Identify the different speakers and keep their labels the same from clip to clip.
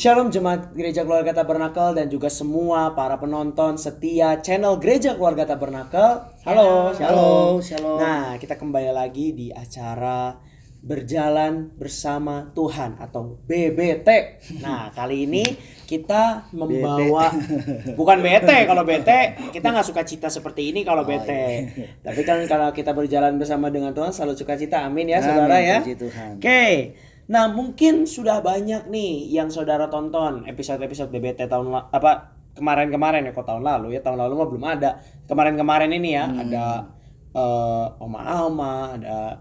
Speaker 1: Shalom jemaat Gereja Keluarga Tabernakel dan juga semua para penonton setia channel Gereja Keluarga Tabernakel. Halo,
Speaker 2: Shalom, shalom.
Speaker 1: Nah, kita kembali lagi di acara Berjalan Bersama Tuhan atau BBT. Nah, kali ini kita membawa bukan BT. Kalau BT kita nggak suka cita seperti ini kalau BT. Tapi kan kalau kita berjalan bersama dengan Tuhan selalu suka cita. Amin ya, saudara ya. Oke. Nah, mungkin sudah banyak nih yang saudara tonton episode-episode BBT kemarin-kemarin ya, kok tahun lalu ya, tahun lalu mah belum ada. Kemarin-kemarin ini ya, ada Oma Alma, ada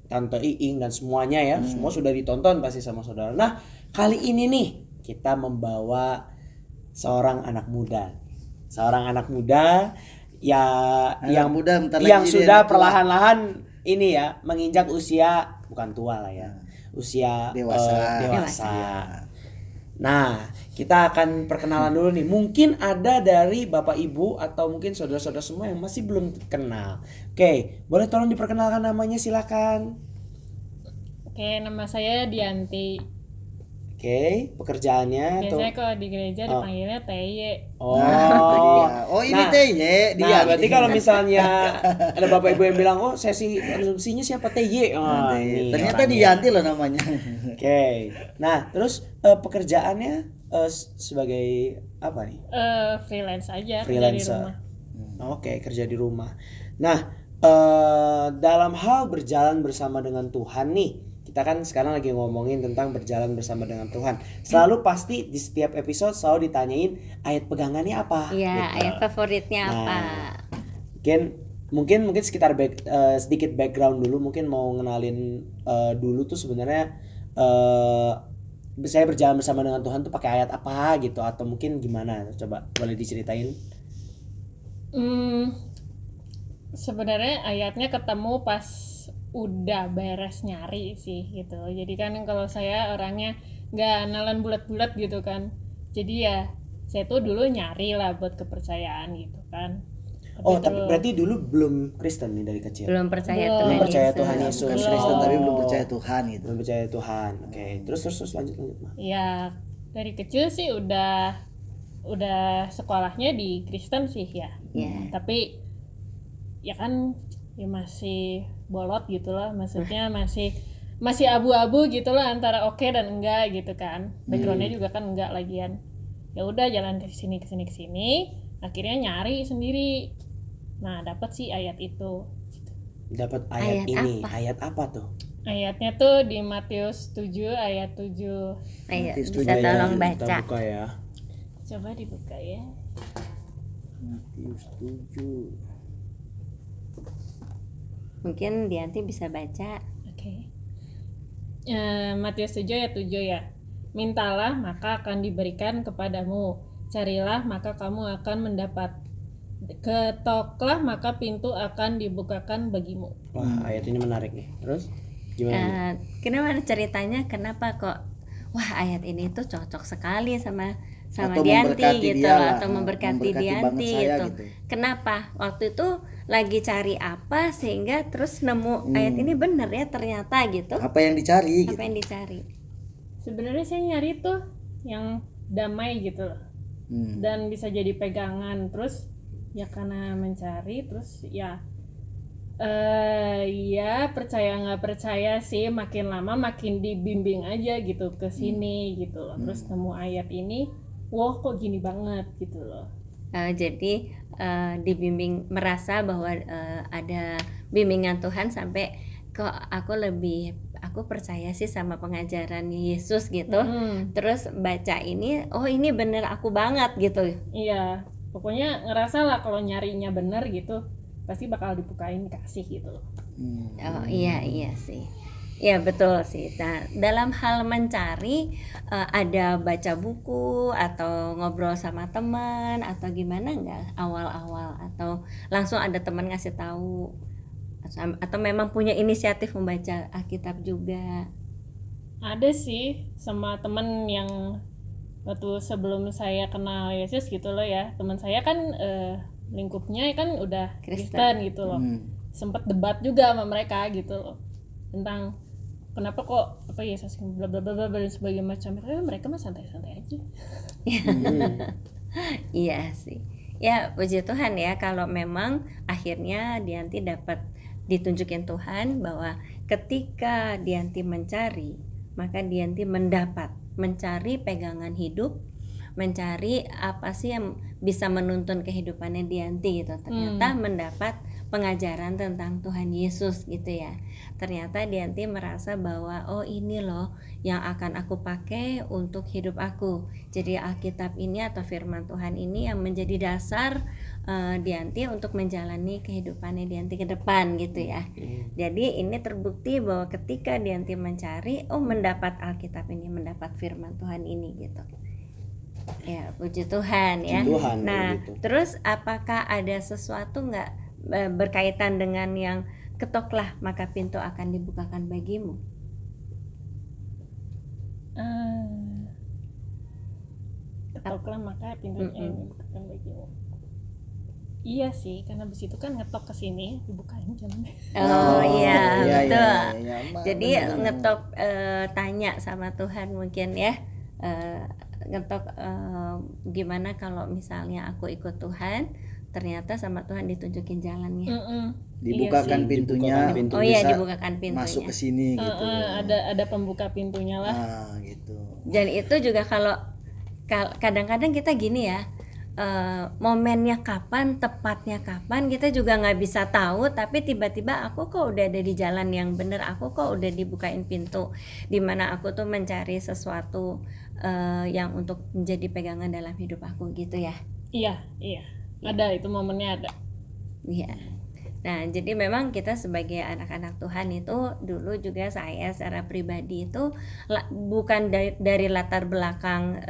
Speaker 1: Tante Iing dan semuanya ya, semua sudah ditonton pasti sama saudara. Nah, kali ini nih kita membawa seorang anak muda ya, yang sudah perlahan-lahan ini ya menginjak usia, bukan tua lah ya, usia dewasa. Nah, kita akan perkenalan dulu nih. Mungkin ada dari Bapak Ibu atau mungkin saudara-saudara semua yang masih belum kenal. Oke, boleh tolong diperkenalkan namanya, silakan.
Speaker 3: Oke, nama saya Dianti.
Speaker 1: Oke, pekerjaannya
Speaker 3: Biasanya kalau di gereja dipanggilnya TY.
Speaker 2: Ini TY.
Speaker 1: Nah, berarti kalau misalnya ada Bapak Ibu yang bilang, oh sesi konsumsinya siapa TY?
Speaker 2: Ternyata Dianti loh namanya.
Speaker 1: Oke. Nah, terus pekerjaannya sebagai apa nih?
Speaker 3: Freelance aja,
Speaker 1: Freelancer.
Speaker 3: kerja di rumah.
Speaker 1: Oke, kerja di rumah. Nah, dalam hal berjalan bersama dengan Tuhan nih, kita kan sekarang lagi ngomongin tentang berjalan bersama dengan Tuhan. Selalu pasti di setiap episode selalu ditanyain ayat pegangannya apa.
Speaker 4: Iya,
Speaker 1: gitu.
Speaker 4: ayat favoritnya apa?
Speaker 1: Mungkin sekitar sedikit background dulu, mungkin mau ngenalin dulu tuh sebenarnya saya berjalan bersama dengan Tuhan tuh pakai ayat apa gitu, atau mungkin gimana? Coba boleh diceritain.
Speaker 3: Sebenarnya ayatnya ketemu pas udah beres nyari sih gitu. Jadi kan kalau saya orangnya nggak nalan bulat-bulat gitu kan. Jadi ya saya tuh dulu nyari lah buat kepercayaan gitu kan.
Speaker 1: Tapi berarti dulu belum Kristen nih dari kecil.
Speaker 4: Belum percaya
Speaker 1: Tuhan Yesus.
Speaker 2: Kristen tapi belum percaya Tuhan gitu.
Speaker 1: Belum percaya Tuhan. Oke. Terus lanjut.
Speaker 3: Ya dari kecil sih udah sekolahnya di Kristen sih ya. Tapi ya kan ya masih bolot gitulah, maksudnya masih abu-abu gitulah antara oke dan enggak gitu kan. Backgroundnya juga kan enggak lagian. Ya udah jalan ke sini, akhirnya nyari sendiri. Nah, dapat sih ayat itu.
Speaker 1: Dapat ayat ini. Ayat apa tuh?
Speaker 3: Ayatnya tuh di Matius 7 ayat 7.
Speaker 4: Ayo, bisa tolong baca.
Speaker 1: Kita buka ya.
Speaker 3: Coba dibuka ya.
Speaker 2: Matius 7.
Speaker 4: Mungkin Dianti bisa baca.
Speaker 3: Oke. Matius 7 ayat 7 ya. Mintalah maka akan diberikan kepadamu. Carilah maka kamu akan mendapat. Ketoklah maka pintu akan dibukakan bagimu.
Speaker 1: Wah, ayat ini menarik nih. Terus gimana?
Speaker 4: Kenapa ceritanya? Kenapa kok? Wah, ayat ini tuh cocok sekali sama
Speaker 2: Atau
Speaker 4: Dianti gitu
Speaker 2: dia,
Speaker 4: atau memberkati Dianti gitu. Kenapa? Waktu itu lagi cari apa sehingga terus nemu ayat ini bener ya ternyata gitu.
Speaker 2: Apa yang dicari?
Speaker 4: Apa yang dicari?
Speaker 3: Sebenarnya saya nyari tuh yang damai gitu loh. Dan bisa jadi pegangan. Terus ya karena mencari terus ya percaya nggak percaya sih, makin lama makin dibimbing aja gitu ke sini gitu loh. Terus nemu ayat ini, wah kok gini banget gitu loh.
Speaker 4: Jadi dibimbing, merasa bahwa ada bimbingan Tuhan sampai kok aku percaya sih sama pengajaran Yesus gitu. Terus baca ini, oh ini bener aku banget gitu.
Speaker 3: Iya, pokoknya ngerasa lah kalau nyarinya bener gitu pasti bakal dibukain kasih gitu loh.
Speaker 4: Oh iya sih. Ya betul sih. Nah, dalam hal mencari ada baca buku atau ngobrol sama teman atau gimana nggak awal-awal, atau langsung ada teman ngasih tahu, atau memang punya inisiatif membaca Alkitab juga?
Speaker 3: Ada sih sama teman yang waktu sebelum saya kenal Yesus gitu loh ya. Teman saya kan lingkupnya kan udah Kristen gitu loh. Sempet debat juga sama mereka gitu loh tentang kenapa kok apa Yesus bla bla bla bla dan sebagainya macam. Mereka mah santai-santai aja.
Speaker 4: Iya sih. Ya puji Tuhan ya kalau memang akhirnya Dianti dapat ditunjukin Tuhan bahwa ketika Dianti mencari, maka Dianti mendapat, mencari pegangan hidup, mencari apa sih yang bisa menuntun kehidupannya Dianti gitu. Ternyata mendapat pengajaran tentang Tuhan Yesus gitu ya. Ternyata Dianti merasa bahwa oh ini loh yang akan aku pakai untuk hidup aku. Jadi Alkitab ini atau firman Tuhan ini yang menjadi dasar Dianti untuk menjalani kehidupannya Dianti ke depan gitu ya. Jadi ini terbukti bahwa ketika Dianti mencari, oh mendapat Alkitab ini, mendapat firman Tuhan ini gitu. Ya puji Tuhan ya.
Speaker 1: Puji Tuhan,
Speaker 4: Nah
Speaker 1: begitu.
Speaker 4: terus apakah ada sesuatu nggak berkaitan dengan yang ketoklah maka pintu akan dibukakan bagimu?
Speaker 3: Ketoklah maka pintunya dibukakan bagimu. Iya sih, karena abis itu kan ngetok ke sini dibukain jalannya.
Speaker 4: Oh iya
Speaker 2: iya,
Speaker 4: betul.
Speaker 2: iya,
Speaker 4: Jadi
Speaker 2: benar.
Speaker 4: ngetok tanya sama Tuhan mungkin ya. Ngetok gimana kalau misalnya aku ikut Tuhan, ternyata sama Tuhan ditunjukin jalannya.
Speaker 2: Dibukakan
Speaker 3: Iya sih.
Speaker 2: pintunya
Speaker 1: Dibukakan pintu.
Speaker 4: Oh iya
Speaker 2: bisa
Speaker 4: dibukakan pintunya.
Speaker 2: masuk ke sini gitu.
Speaker 3: Ada pembuka pintunya lah.
Speaker 2: Nah, gitu.
Speaker 4: Dan itu juga kalau kadang-kadang kita gini ya, momennya kapan, tepatnya kapan kita juga nggak bisa tahu, tapi tiba-tiba aku kok udah ada di jalan yang bener, aku kok udah dibukain pintu dimana aku tuh mencari sesuatu yang untuk menjadi pegangan dalam hidup aku gitu ya.
Speaker 3: Iya. Ada itu momennya ada.
Speaker 4: Iya. Nah, jadi memang kita sebagai anak-anak Tuhan itu dulu juga saya secara pribadi itu bukan dari latar belakang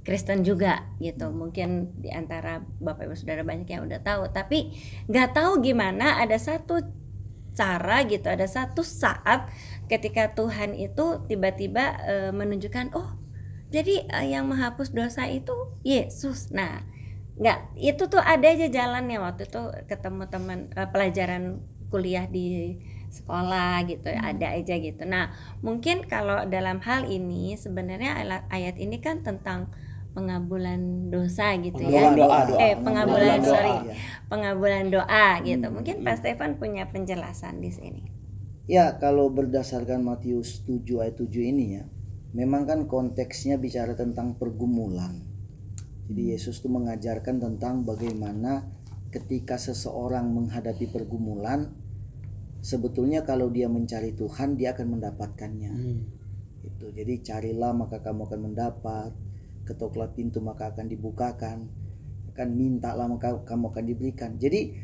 Speaker 4: Kristen juga gitu. Mungkin di antara Bapak Ibu Saudara banyak yang udah tahu, tapi nggak tahu gimana ada satu cara gitu, ada satu saat ketika Tuhan itu tiba-tiba menunjukkan oh jadi yang menghapus dosa itu Yesus. Nah nggak itu tuh ada aja jalannya. Waktu itu ketemu teman pelajaran kuliah di sekolah gitu, ada aja gitu. Nah mungkin kalau dalam hal ini sebenarnya ayat ini kan tentang pengabulan dosa gitu ya.
Speaker 2: Pengabulan doa. Ya.
Speaker 4: Pengabulan doa gitu. Mungkin Pak Stefan punya penjelasan di sini.
Speaker 2: Ya, kalau berdasarkan Matius 7 ayat 7 ini ya, memang kan konteksnya bicara tentang pergumulan. Jadi Yesus tuh mengajarkan tentang bagaimana ketika seseorang menghadapi pergumulan, sebetulnya kalau dia mencari Tuhan, dia akan mendapatkannya. Itu. Jadi carilah maka kamu akan mendapat, ketoklah pintu maka akan dibukakan, akan mintalah maka kamu akan diberikan. Jadi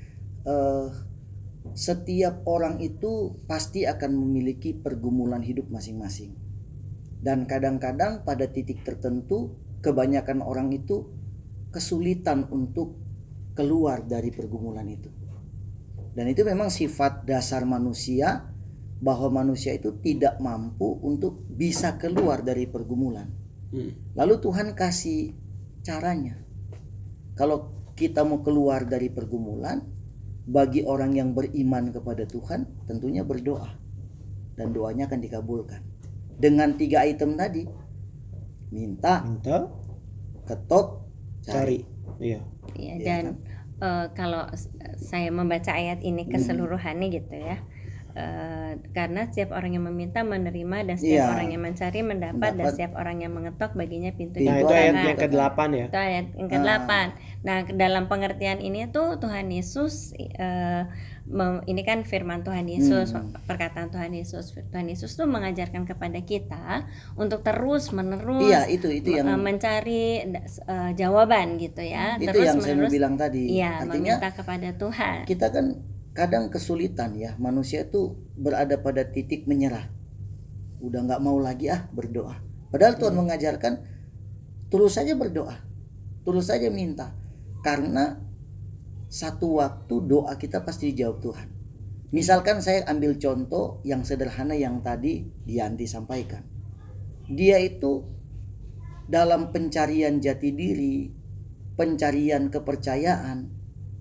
Speaker 2: setiap orang itu pasti akan memiliki pergumulan hidup masing-masing. Dan kadang-kadang pada titik tertentu kebanyakan orang itu kesulitan untuk keluar dari pergumulan itu. Dan itu memang sifat dasar manusia, bahwa manusia itu tidak mampu untuk bisa keluar dari pergumulan. Lalu Tuhan kasih caranya. Kalau kita mau keluar dari pergumulan, bagi orang yang beriman kepada Tuhan tentunya berdoa, dan doanya akan dikabulkan dengan 3 item tadi: minta, ketok, cari.
Speaker 1: Iya.
Speaker 4: Ya,
Speaker 2: Iya
Speaker 4: dan kalau saya membaca ayat ini keseluruhannya gitu ya, karena setiap orang yang meminta menerima, dan setiap
Speaker 2: Iya.
Speaker 4: orang yang mencari mendapat, dan setiap orang yang mengetok baginya pintu
Speaker 1: Nah, itu
Speaker 2: Pintu
Speaker 1: ayat
Speaker 4: dibukakan.
Speaker 1: yang ke-8 ya.
Speaker 4: Itu ayat yang ke-8. Nah, dalam pengertian ini tuh Tuhan Yesus ini kan firman Tuhan Yesus, perkataan Tuhan Yesus. Tuhan Yesus tuh mengajarkan kepada kita untuk terus menerus
Speaker 2: Iya, itu yang
Speaker 4: mencari jawaban gitu ya.
Speaker 2: itu
Speaker 4: Terus
Speaker 2: yang saya mau
Speaker 4: menerus
Speaker 2: bilang tadi.
Speaker 4: iya,
Speaker 2: Artinya
Speaker 4: meminta kepada Tuhan.
Speaker 2: kita kan kadang kesulitan ya, manusia itu berada pada titik menyerah, udah nggak mau lagi berdoa. Padahal Tuhan mengajarkan terus saja berdoa, terus saja minta, karena satu waktu doa kita pasti dijawab Tuhan. Misalkan saya ambil contoh yang sederhana yang tadi Dianti sampaikan, dia itu dalam pencarian jati diri, pencarian kepercayaan,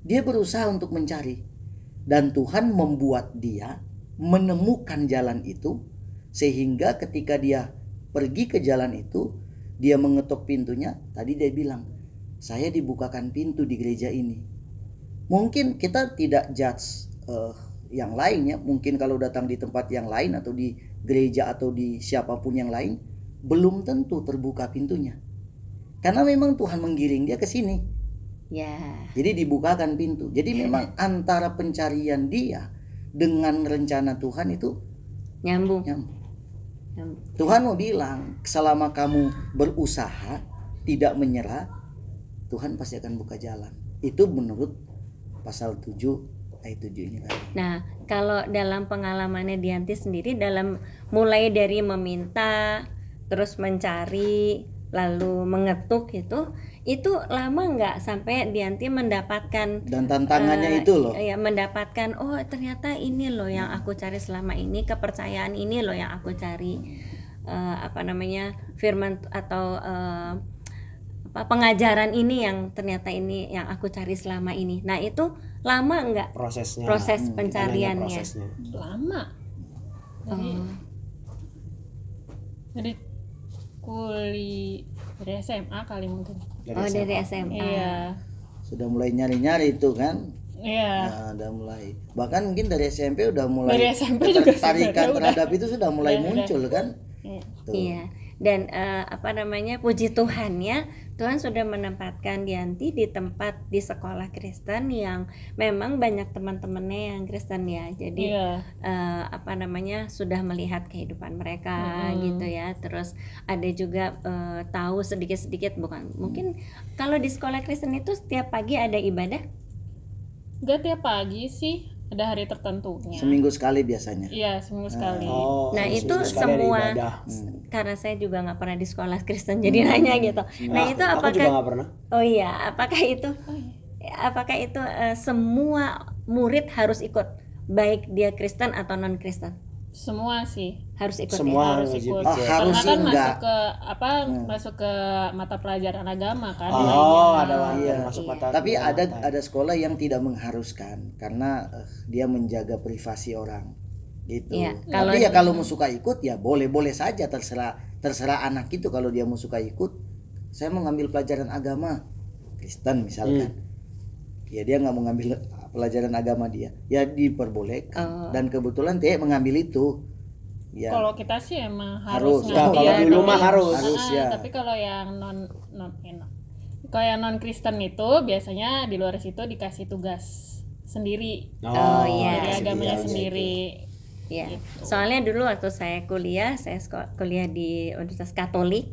Speaker 2: dia berusaha untuk mencari. Dan Tuhan membuat dia menemukan jalan itu, sehingga ketika dia pergi ke jalan itu, dia mengetok pintunya. Tadi dia bilang, saya dibukakan pintu di gereja ini. Mungkin kita tidak judge yang lainnya. Mungkin kalau datang di tempat yang lain atau di gereja atau di siapapun yang lain, belum tentu terbuka pintunya. Karena memang Tuhan menggiring dia ke sini.
Speaker 4: Ya.
Speaker 2: Jadi dibukakan pintu. Jadi memang antara pencarian dia dengan rencana Tuhan itu
Speaker 4: Nyambung.
Speaker 2: nyambung.
Speaker 4: Nyambung.
Speaker 2: Tuhan mau bilang, selama kamu berusaha, tidak menyerah, Tuhan pasti akan buka jalan. Itu menurut pasal 7 ayat 7 ini tadi.
Speaker 4: Nah, kalau dalam pengalamannya Dianti sendiri, dalam mulai dari meminta, terus mencari, lalu mengetuk itu lama nggak sampai Dianti mendapatkan
Speaker 2: Dan tantangannya itu loh.
Speaker 4: ya, mendapatkan oh ternyata ini loh yang aku cari selama ini, kepercayaan ini loh yang aku cari, firman atau pengajaran ini yang ternyata ini yang aku cari selama ini. Nah, itu lama nggak
Speaker 1: Prosesnya.
Speaker 4: proses
Speaker 1: Namanya
Speaker 4: pencariannya?
Speaker 1: prosesnya.
Speaker 3: Lama. Dari dari SMA kali mungkin.
Speaker 4: Dari SMA.
Speaker 3: Iya.
Speaker 2: Sudah mulai nyari-nyari itu kan.
Speaker 3: Iya.
Speaker 2: Nah, udah mulai. Bahkan mungkin dari SMP udah mulai
Speaker 3: Dari SMP juga
Speaker 2: ketertarikan
Speaker 3: sebenarnya
Speaker 2: terhadap itu sudah mulai muncul kan. Tuh.
Speaker 4: Iya. Dan puji Tuhan ya, Tuhan sudah menempatkan Dianti di tempat di sekolah Kristen yang memang banyak teman-temannya yang Kristen ya. Jadi
Speaker 3: Iya.
Speaker 4: sudah melihat kehidupan mereka gitu ya. Terus ada juga tahu sedikit-sedikit, bukan mungkin kalau di sekolah Kristen itu setiap pagi ada ibadah.
Speaker 3: Gak tiap pagi sih, ada hari tertentunya.
Speaker 2: Seminggu sekali biasanya.
Speaker 3: Iya, seminggu sekali.
Speaker 1: Oh,
Speaker 4: Nah,
Speaker 1: seminggu
Speaker 4: itu
Speaker 1: sekali ada
Speaker 4: semua
Speaker 1: ibadah.
Speaker 4: karena saya juga nggak pernah di sekolah Kristen jadi nanya gitu. Nah, itu
Speaker 1: Aku juga
Speaker 4: apakah
Speaker 1: nggak pernah.
Speaker 4: Oh iya, apakah itu semua murid harus ikut, baik dia Kristen atau non Kristen?
Speaker 3: Semua sih
Speaker 4: Harus ikut
Speaker 1: Semua
Speaker 3: harus
Speaker 1: wajib
Speaker 3: ikut.
Speaker 2: Oh,
Speaker 1: ikut.
Speaker 2: harus
Speaker 3: Karena kan
Speaker 2: enggak.
Speaker 3: masuk ke mata pelajaran agama kan.
Speaker 1: Oh,
Speaker 3: nilainya.
Speaker 1: ada
Speaker 2: Iya.
Speaker 1: masuk
Speaker 4: Iya.
Speaker 1: mata.
Speaker 2: Tapi
Speaker 1: mata.
Speaker 2: ada sekolah yang tidak mengharuskan karena dia menjaga privasi orang gitu.
Speaker 4: Iya,
Speaker 2: Tapi ya kalau mau suka ikut ya boleh-boleh saja, terserah anak itu kalau dia mau suka ikut. Saya mau ngambil pelajaran agama Kristen misalkan. Ya dia nggak mau ngambil pelajaran agama dia, ya diperbolehkan. Dan kebetulan dia mengambil itu. Ya.
Speaker 3: Kalau kita sih emang
Speaker 2: Harus.
Speaker 3: harus
Speaker 1: Ya,
Speaker 3: ngambil.
Speaker 1: kalau dulu mah harus.
Speaker 2: Ya.
Speaker 3: Tapi kalau yang kalau yang non Kristen itu biasanya di luar situ dikasih tugas sendiri
Speaker 4: Oh, iya.
Speaker 3: dari agamanya
Speaker 2: iya,
Speaker 3: sendiri.
Speaker 4: Ya, soalnya dulu waktu saya kuliah kuliah di Universitas Katolik.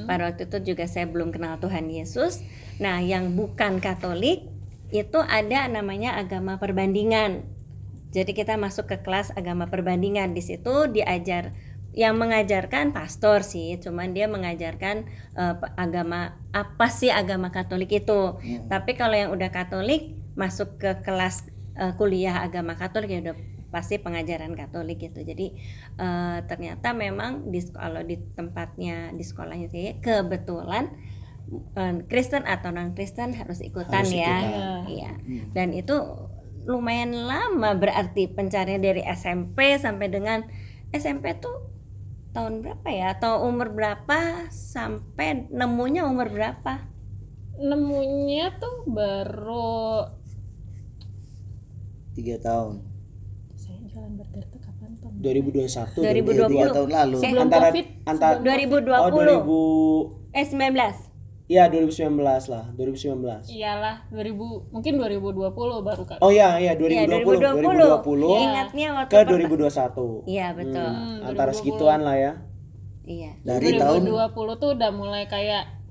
Speaker 4: Pada waktu itu juga saya belum kenal Tuhan Yesus. Nah, yang bukan Katolik itu ada namanya agama perbandingan. Jadi kita masuk ke kelas agama perbandingan. Di situ diajar, yang mengajarkan pastor sih, cuman dia mengajarkan agama apa sih agama Katolik itu. Tapi kalau yang udah Katolik masuk ke kelas kuliah agama Katolik ya udah pasti pengajaran Katolik gitu. Jadi ternyata memang kalau di tempatnya di sekolahnya sih kebetulan Kristen atau non Kristen harus ikutan ya. Iya. Dan itu lumayan lama berarti pencarian dari SMP sampai dengan SMP tuh tahun berapa ya, atau umur berapa sampai nemunya umur berapa?
Speaker 3: Nemunya tuh baru
Speaker 2: 3 tahun.
Speaker 3: saya jalan bergerak tuh kapan tuh?
Speaker 1: 2021.
Speaker 4: 2020.
Speaker 2: 2 tahun lalu.
Speaker 3: Sebelum
Speaker 1: antara
Speaker 3: COVID,
Speaker 1: antara
Speaker 4: 2020.
Speaker 1: Oh,
Speaker 4: 19.
Speaker 1: Iya 2019 lah, 2019.
Speaker 3: Iyalah 2000 mungkin 2020 baru kan.
Speaker 1: Oh iya 2020. 2020
Speaker 4: Ingatnya waktu
Speaker 1: ke 2021.
Speaker 4: Iya betul.
Speaker 1: Antara
Speaker 3: 2020.
Speaker 1: segituan lah ya.
Speaker 4: Iya.
Speaker 2: Dari tahun
Speaker 3: 2020 tuh udah mulai kayak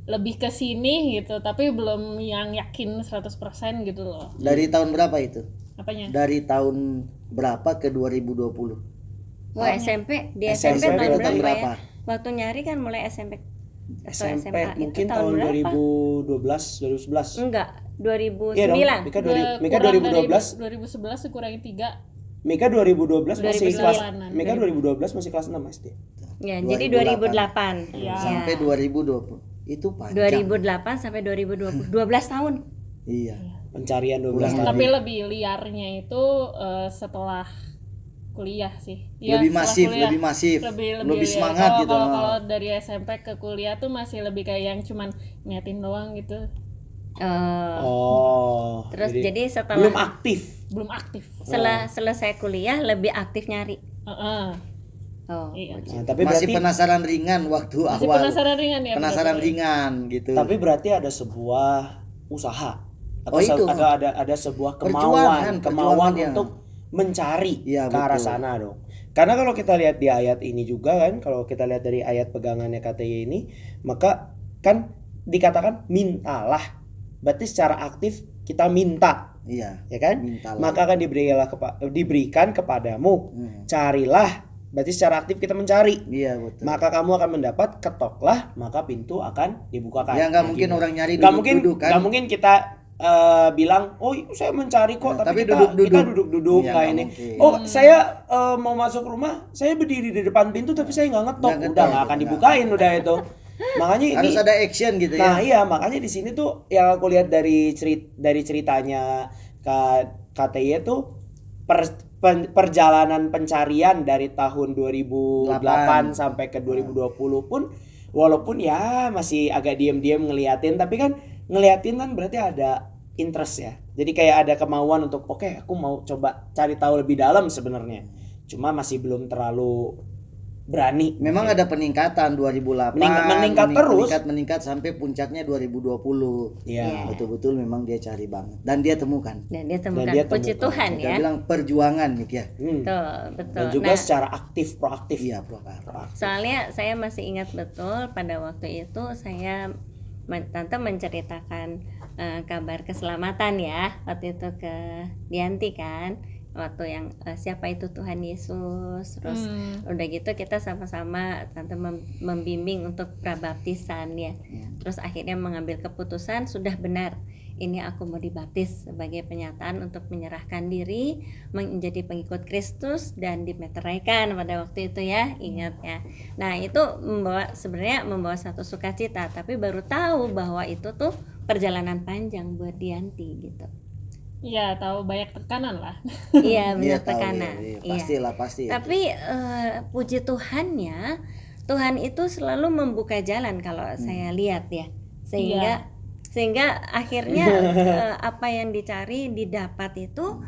Speaker 3: lebih ke sini gitu, tapi belum yang yakin 100% gitu loh.
Speaker 2: dari tahun berapa itu?
Speaker 3: Apanya?
Speaker 2: Dari tahun berapa ke 2020?
Speaker 4: Wah, SMP di
Speaker 1: SMP
Speaker 4: SMP tahun
Speaker 2: berarti
Speaker 4: berapa
Speaker 2: berapa?
Speaker 4: ya? Waktu nyari kan mulai SMP atau
Speaker 1: SMP
Speaker 4: SMA
Speaker 1: mungkin
Speaker 4: itu
Speaker 1: tahun
Speaker 4: berapa?
Speaker 1: 2012 2011.
Speaker 4: Enggak, 2009.
Speaker 1: Iya dong. Mika
Speaker 3: Kurang
Speaker 1: 2012.
Speaker 3: dari 2011 dikurangi 3.
Speaker 1: Mika 2012 masih kelas
Speaker 3: 2009-an.
Speaker 1: Mika 2012 masih kelas 6 SD.
Speaker 4: Ya, jadi 2008.
Speaker 3: Iya.
Speaker 2: Sampai 2020. Itu panjang.
Speaker 4: 2008 sampai 2020. 12 tahun.
Speaker 2: Iya.
Speaker 1: Pencarian 12 tahun.
Speaker 3: Tapi lebih liarnya itu setelah kuliah sih. Ya,
Speaker 2: Lebih
Speaker 3: setelah
Speaker 2: masif,
Speaker 3: kuliah.
Speaker 2: lebih masif. Lebih
Speaker 3: lihat.
Speaker 2: semangat
Speaker 3: Kalau-
Speaker 2: gitu.
Speaker 3: Kalau dari SMP ke kuliah tuh masih lebih kayak yang cuman niatin doang gitu,
Speaker 1: Oh,
Speaker 4: Terus jadi setelah
Speaker 1: belum aktif.
Speaker 3: belum aktif.
Speaker 4: selesai kuliah lebih aktif nyari.
Speaker 3: Heeh.
Speaker 4: Oh,
Speaker 3: Iya.
Speaker 1: Nah, tapi
Speaker 2: Masih
Speaker 1: berarti
Speaker 2: penasaran ringan waktu
Speaker 3: Masih
Speaker 2: awal.
Speaker 3: penasaran ringan ya.
Speaker 2: Penasaran
Speaker 3: bener-bener.
Speaker 2: ringan gitu.
Speaker 1: tapi berarti ada sebuah usaha atau
Speaker 2: Oh, itu.
Speaker 1: ada sebuah
Speaker 2: Perjuangan
Speaker 1: kemauan
Speaker 2: ya.
Speaker 1: untuk mencari
Speaker 2: Iya,
Speaker 1: ke arah
Speaker 2: betul.
Speaker 1: sana dong. Karena kalau kita lihat di ayat ini juga kan, kalau kita lihat dari ayat pegangannya KTY ini, maka kan dikatakan mintalah. Berarti secara aktif kita minta,
Speaker 2: Iya.
Speaker 1: ya kan?
Speaker 2: Mintalah.
Speaker 1: Maka akan diberikan kepadamu. Carilah. Berarti secara aktif kita mencari.
Speaker 2: Iya, betul.
Speaker 1: Maka kamu akan mendapat, ketoklah, maka pintu akan dibukakan.
Speaker 2: Ya nggak
Speaker 1: Nah,
Speaker 2: mungkin
Speaker 1: gitu.
Speaker 2: orang nyari
Speaker 1: Nggak mungkin,
Speaker 2: duduk-duduk kan.
Speaker 1: nggak mungkin kita bilang, oh saya mencari kok,
Speaker 2: Nah,
Speaker 1: tapi
Speaker 2: tapi
Speaker 1: kita
Speaker 2: duduk-duduk.
Speaker 1: duduk-duduk
Speaker 2: Iya,
Speaker 1: nggak
Speaker 2: nggak
Speaker 1: ini.
Speaker 2: mungkin.
Speaker 1: Oh saya mau masuk rumah, saya berdiri di depan pintu, tapi saya nggak ngetok,
Speaker 2: Nggak
Speaker 1: udah
Speaker 2: ngetok,
Speaker 1: nggak akan
Speaker 2: nggak.
Speaker 1: dibukain udah itu. Makanya ini,
Speaker 2: Harus ada action gitu
Speaker 1: nah
Speaker 2: ya.
Speaker 1: iya makanya di sini tuh yang aku lihat dari ceritanya KTY tuh perjalanan pencarian dari tahun 2008 sampai ke 2020 pun, walaupun ya masih agak diam-diam ngeliatin, tapi kan ngeliatin kan berarti ada interest ya. Jadi kayak ada kemauan untuk oke, aku mau coba cari tahu lebih dalam sebenarnya. Cuma masih belum terlalu berani.
Speaker 2: Memang ada peningkatan 2008. meningkat sampai puncaknya 2020.
Speaker 1: Iya.
Speaker 2: Betul-betul memang dia cari banget dan dia temukan.
Speaker 4: dan dia temukan.
Speaker 1: dia
Speaker 4: Puji
Speaker 1: temukan.
Speaker 4: Tuhan
Speaker 2: Kita
Speaker 4: ya.
Speaker 2: bilang perjuangan nih ya.
Speaker 4: Betul.
Speaker 1: Dan juga
Speaker 4: Nah,
Speaker 1: secara aktif, proaktif.
Speaker 2: Iya, proaktif.
Speaker 4: soalnya saya masih ingat betul pada waktu itu saya tante menceritakan kabar keselamatan ya waktu itu ke Dianti kan, waktu yang siapa itu Tuhan Yesus, terus udah gitu kita sama-sama tante membimbing untuk prabaptisan ya. Terus akhirnya mengambil keputusan sudah benar, ini aku mau dibaptis sebagai penyataan untuk menyerahkan diri menjadi pengikut Kristus dan dimeteraikan pada waktu itu ya, ingat ya. Nah itu sebenarnya membawa satu sukacita, tapi baru tahu bahwa itu tuh perjalanan panjang buat Dianti gitu.
Speaker 3: Iya, tahu banyak tekanan lah.
Speaker 4: Iya
Speaker 2: Iya,
Speaker 4: benar
Speaker 2: tahu,
Speaker 4: tekanan.
Speaker 2: iya.
Speaker 4: Iya.
Speaker 2: Pastilah pasti.
Speaker 4: Tapi puji Tuhannya, Tuhan itu selalu membuka jalan kalau saya lihat ya, sehingga akhirnya apa yang dicari didapat itu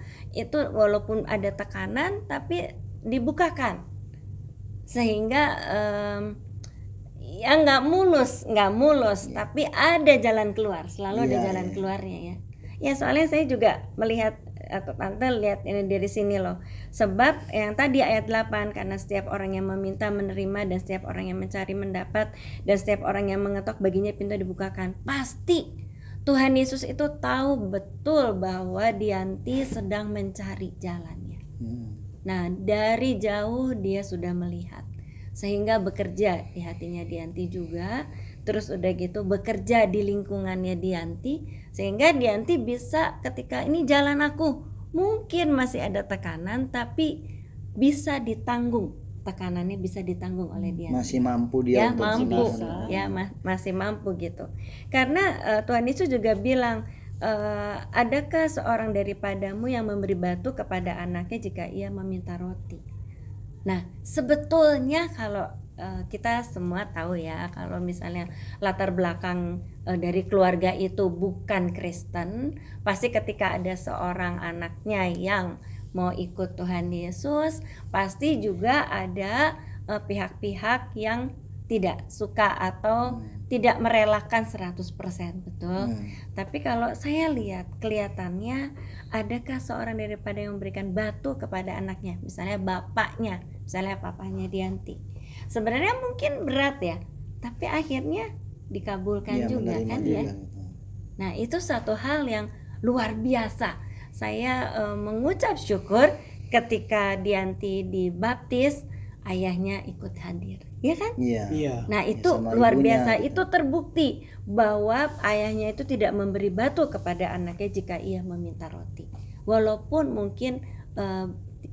Speaker 4: walaupun ada tekanan tapi dibukakan, sehingga ya nggak mulus, tapi ada jalan keluar, selalu ada
Speaker 2: Iya,
Speaker 4: jalan
Speaker 2: iya.
Speaker 4: keluarnya ya. Ya soalnya saya juga melihat atau tante lihat ini dari sini loh. Sebab yang tadi ayat 8, karena setiap orang yang meminta menerima, dan setiap orang yang mencari mendapat, dan setiap orang yang mengetok baginya pintu dibukakan. Pasti Tuhan Yesus itu tahu betul bahwa Dianti sedang mencari jalannya. Nah, dari jauh dia sudah melihat, sehingga bekerja di hatinya Dianti juga. Terus udah gitu bekerja di lingkungannya Dianti, sehingga Dianti bisa ketika ini jalan aku mungkin masih ada tekanan, tapi bisa ditanggung, tekanannya bisa ditanggung oleh Dianti.
Speaker 2: Masih mampu dia
Speaker 4: Ya
Speaker 2: untuk
Speaker 4: mampu,
Speaker 2: menahan.
Speaker 4: ya masih mampu gitu. Karena Tuhan Yesus juga bilang, adakah seorang daripadamu yang memberi batu kepada anaknya jika ia meminta roti? Nah sebetulnya kalau kita semua tahu ya, kalau misalnya latar belakang dari keluarga itu bukan Kristen, pasti ketika ada seorang anaknya yang mau ikut Tuhan Yesus, pasti juga ada pihak-pihak yang tidak suka atau tidak merelakan 100%, betul. Tapi kalau saya lihat kelihatannya, adakah seorang daripada yang memberikan batu kepada anaknya, misalnya bapaknya, misalnya papanya Dianti. Sebenarnya mungkin berat ya, tapi akhirnya dikabulkan
Speaker 2: Iya,
Speaker 4: juga
Speaker 2: menerima
Speaker 4: kan
Speaker 2: juga
Speaker 4: ya.
Speaker 2: gitu.
Speaker 4: Nah itu satu hal yang luar biasa. Saya mengucap syukur ketika Dianti dibaptis, ayahnya ikut hadir, ya kan?
Speaker 2: Iya.
Speaker 1: Iya.
Speaker 4: Nah itu
Speaker 2: sama
Speaker 4: luar
Speaker 2: ibunya
Speaker 4: biasa,
Speaker 2: gitu.
Speaker 4: itu terbukti bahwa ayahnya itu tidak memberi batu kepada anaknya jika ia meminta roti, walaupun mungkin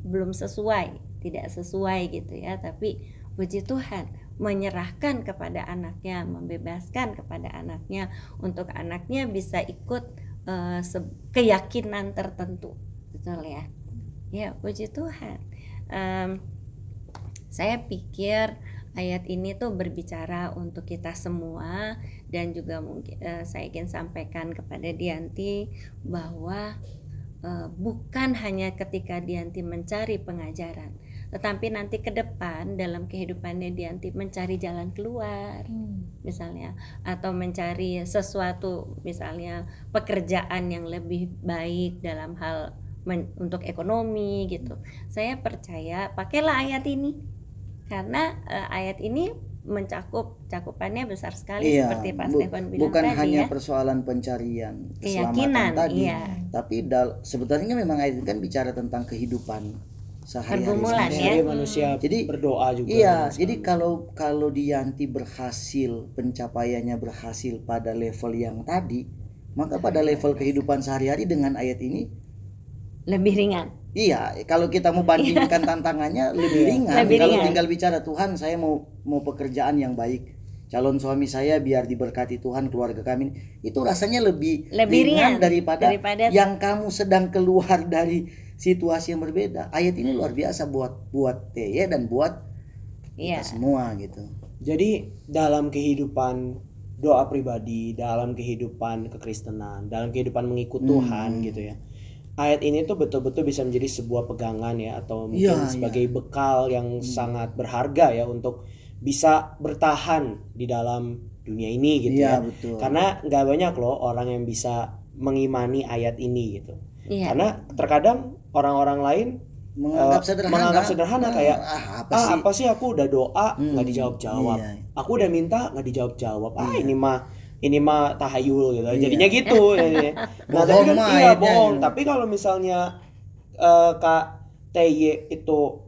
Speaker 4: belum sesuai, tidak sesuai gitu ya, tapi puji Tuhan menyerahkan kepada anaknya, membebaskan kepada anaknya untuk anaknya bisa ikut keyakinan tertentu, betul ya? Ya puji Tuhan. saya pikir ayat ini tuh berbicara untuk kita semua, dan juga mungkin saya ingin sampaikan kepada Dianti bahwa bukan hanya ketika Dianti mencari pengajaran, tetapi nanti ke depan dalam kehidupannya Dianti mencari jalan keluar, misalnya, atau mencari sesuatu, misalnya pekerjaan yang lebih baik dalam hal untuk ekonomi gitu. Saya percaya pakailah ayat ini, karena ayat ini cakupannya besar sekali, seperti Pak Stefan bilang
Speaker 2: bukan
Speaker 4: tadi,
Speaker 2: hanya
Speaker 4: ya.
Speaker 2: persoalan pencarian keselamatan
Speaker 4: Keyakinan,
Speaker 2: tadi,
Speaker 4: iya.
Speaker 2: tapi sebenarnya memang ayat ini kan bicara tentang kehidupan sehari-hari
Speaker 4: Pergumulan, ya.
Speaker 1: Jadi manusia berdoa juga.
Speaker 2: Iya, jadi kalau Dianti berhasil, pencapaiannya berhasil pada level yang tadi, maka pada level kehidupan sehari-hari dengan ayat ini
Speaker 4: Lebih ringan.
Speaker 2: iya, kalau kita mau bandingkan tantangannya lebih ringan.
Speaker 4: Lebih
Speaker 2: Kalau
Speaker 4: ringan.
Speaker 2: tinggal bicara Tuhan, saya mau pekerjaan yang baik, calon suami saya biar diberkati Tuhan, keluarga kami, itu rasanya lebih ringan daripada yang kamu sedang keluar dari situasi yang berbeda. Ayat ini luar biasa buat Teye dan buat kita semua gitu.
Speaker 1: Jadi dalam kehidupan doa pribadi, dalam kehidupan kekristenan, dalam kehidupan mengikut Tuhan gitu ya, ayat ini tuh betul-betul bisa menjadi sebuah pegangan ya, atau mungkin sebagai bekal yang sangat berharga ya untuk bisa bertahan di dalam dunia ini gitu ya.
Speaker 2: Betul.
Speaker 1: Karena nggak banyak loh orang yang bisa mengimani ayat ini gitu.
Speaker 4: Iya.
Speaker 1: Karena terkadang orang-orang lain menganggap sederhana kayak apa sih aku udah doa nggak dijawab-jawab, aku udah minta nggak dijawab-jawab, ini mah tahayul gitu, jadinya gitu. Nah tapi kan bohong. Tapi kalau misalnya Kak TY itu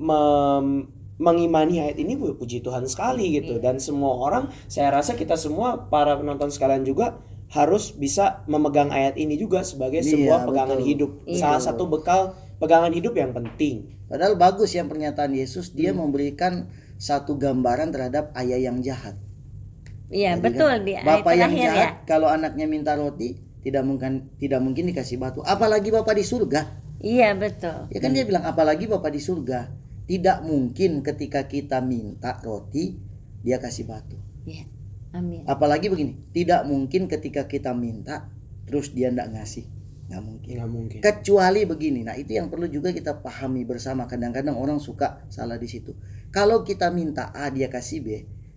Speaker 1: mengimani ayat ini, puji Tuhan sekali gitu. Dan semua orang, saya rasa kita semua para penonton sekalian juga harus bisa memegang ayat ini juga sebagai sebuah pegangan hidup, salah satu bekal pegangan hidup yang penting.
Speaker 2: Padahal bagus yang pernyataan Yesus, dia memberikan satu gambaran terhadap ayah yang jahat.
Speaker 4: Iya,
Speaker 2: Jadi
Speaker 4: betul,
Speaker 2: kan,
Speaker 4: di ayat
Speaker 2: bapak yang
Speaker 4: terakhir
Speaker 2: jahat kalau anaknya minta roti tidak mungkin dikasih batu, apalagi bapak di surga.
Speaker 4: Iya, betul.
Speaker 2: Ya kan dia bilang apalagi bapak di surga, tidak mungkin ketika kita minta roti dia kasih batu.
Speaker 4: Iya. Amin.
Speaker 2: Apalagi begini, tidak mungkin ketika kita minta terus dia enggak ngasih. Nggak mungkin. Kecuali begini. Nah, itu yang perlu juga kita pahami bersama. Kadang-kadang orang suka salah di situ. Kalau kita minta A dia kasih B,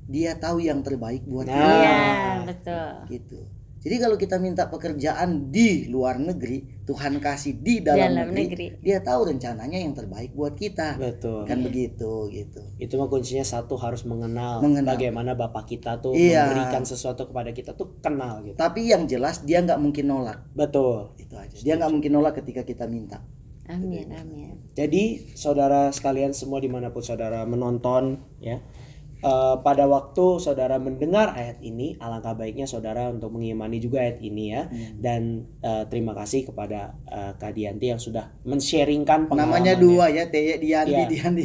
Speaker 2: dia tahu yang terbaik buat kita.
Speaker 4: Iya, betul.
Speaker 2: Gitu. Jadi kalau kita minta pekerjaan di luar negeri, Tuhan kasih di dalam negeri, dia tahu rencananya yang terbaik buat kita.
Speaker 1: Betul.
Speaker 2: Kan begitu gitu.
Speaker 1: Itu mah kuncinya satu, harus mengenal bagaimana Bapak kita tuh memberikan sesuatu kepada kita tuh kenal gitu.
Speaker 2: Tapi yang jelas dia nggak mungkin nolak.
Speaker 1: Betul.
Speaker 2: Itu aja. Dia nggak mungkin nolak ketika kita minta.
Speaker 4: Amin, amin.
Speaker 1: Jadi saudara sekalian semua dimanapun saudara menonton ya, pada waktu saudara mendengar ayat ini, alangkah baiknya saudara untuk mengimani juga ayat ini ya. Dan terima kasih kepada Kak Dianti yang sudah men-sharingkan pengalamannya.
Speaker 2: Namanya dua ya, Dianti.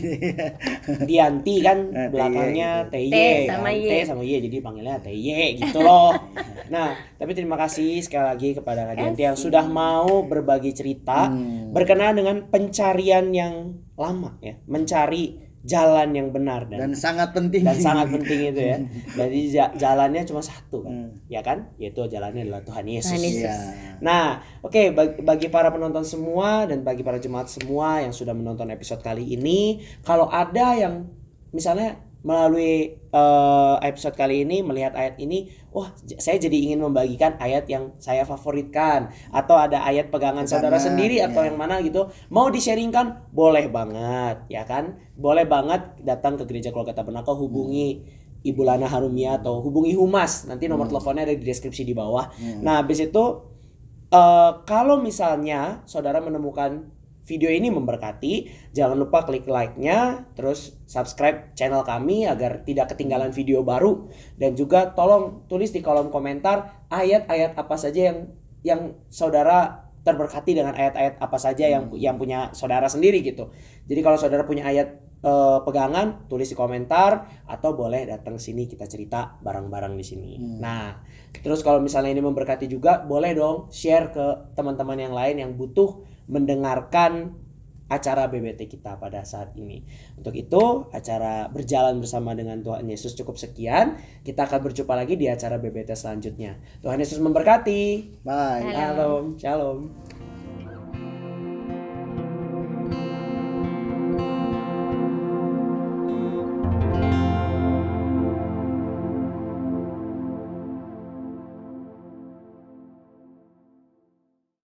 Speaker 1: Dianti kan belakangnya
Speaker 4: T
Speaker 1: sama Y, jadi panggilnya TY gitu loh. Nah, tapi terima kasih sekali lagi kepada Kak Dianti yang sudah mau berbagi cerita berkenaan dengan pencarian yang lama ya, mencari jalan yang benar dan
Speaker 2: sangat penting
Speaker 1: itu ya. Jadi jalannya cuma satu kan, ya kan? Yaitu jalannya adalah Tuhan Yesus. Nah, oke, bagi para penonton semua dan bagi para jemaat semua yang sudah menonton episode kali ini, kalau ada yang misalnya melalui episode kali ini melihat ayat ini, saya jadi ingin membagikan ayat yang saya favoritkan, atau ada ayat pegangan saudara sendiri atau yang mana gitu, mau di-sharingkan, boleh banget ya kan, boleh banget datang ke Gereja Keluarga Tabernakel, hubungi Ibu Lana Harumia atau hubungi Humas, nanti nomor teleponnya ada di deskripsi di bawah. Nah, habis itu kalau misalnya saudara menemukan video ini memberkati, jangan lupa klik like-nya, terus subscribe channel kami agar tidak ketinggalan video baru, dan juga tolong tulis di kolom komentar ayat-ayat apa saja yang saudara terberkati dengan ayat-ayat apa saja yang punya saudara sendiri gitu. Jadi kalau saudara punya ayat pegangan, tulis di komentar, atau boleh datang sini kita cerita bareng-bareng di sini. Nah, terus kalau misalnya ini memberkati juga, boleh dong share ke teman-teman yang lain yang butuh mendengarkan acara BBT kita pada saat ini. Untuk itu, acara berjalan bersama dengan Tuhan Yesus cukup sekian. Kita akan berjumpa lagi di acara BBT selanjutnya. Tuhan Yesus memberkati.
Speaker 2: Bye.
Speaker 1: Shalom. Shalom.